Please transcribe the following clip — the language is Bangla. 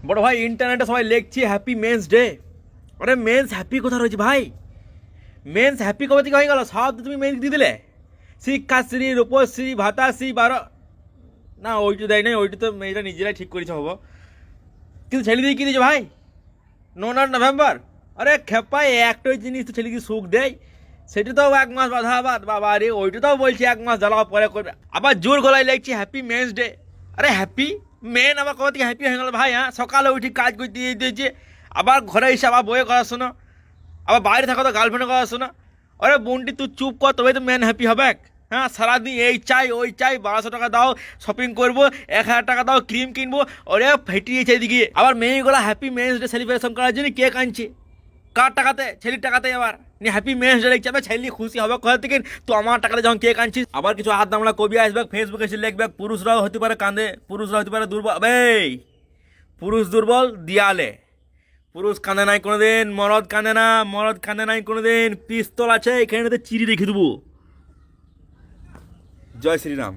বড় ভাই ইন্টারনেটে সবাই লিখছে হ্যাপি মেন্স ডে। আরে মেন্স হ্যাপি কোথা রয়েছে ভাই? মেন্স হ্যাপি কবে থেকে হয়ে গেল? সব তুমি মেন্স দিয়ে দিলে, শিক্ষাশ্রী, রূপশ্রী, ভাতাশ্রী, 12 না ওইটা দেয় নাই, ওইটা তো মেয়েটা নিজেরাই ঠিক করেছে হবো। কিন্তু ছেলে দিয়ে কী দিয়েছে ভাই? Not November. আরে খেপায় একটাই জিনিস তো ছেলেকে সুখ দেয়, সেটা তো 1 মাস বাধা আবার। বাবা রে, ওইটা তো বলছি 1 মাস জ্বালাও পরে করবে, আবার জোর গলায় লিখছি হ্যাপি মেন্স ডে। আরে হ্যাপি মেন আবার কবে থেকে হ্যাপি হয়ে গেল ভাই? হ্যাঁ, সকালে উঠি কাজ করতে দিয়েছে, আবার ঘরে এসে আবার বয়ে করা শোনো, আবার বাইরে থাকো তো গার্লফ্রেন্ডে কথা শোনা। আরে বোনটি তুই চুপ কর, তবে তো ম্যান হ্যাপি হবে। হ্যাঁ, সারাদিন এই চাই ওই চাই, 1200 টাকা দাও শপিং করবো, 1000 টাকা দাও ক্রিম কিনবো, ওরে ফেটিয়েছে এদিকে। আবার মেয়েগুলো হ্যাপি মেন্স ডে সেলিব্রেশন করার জন্য কেক আনছে, কার টাকাতে? ছেলের টাকাতে। আবার হ্যাপি মেন্স ডে লিখছে, আবার ছেলে খুশি হবে কোথা থেকে? তো আমার টাকাতে যখন কেক আনছিস। আবার কিছু হাত দামড়া কবি আসবে ফেসবুকে এসে লিখবে পুরুষরাও হতে পারে কাঁদে, পুরুষরা হতে পারে দুর্বল। এই পুরুষ দুর্বল দিয়ালে, পুরুষ কাঁদে নাই কোনোদিন, মরদ কাঁদে না, মরদ কাঁদে নাই কোনোদিন। পিস্তল আছে এখানে চিরি রেখে দেবো। জয় শ্রীরাম।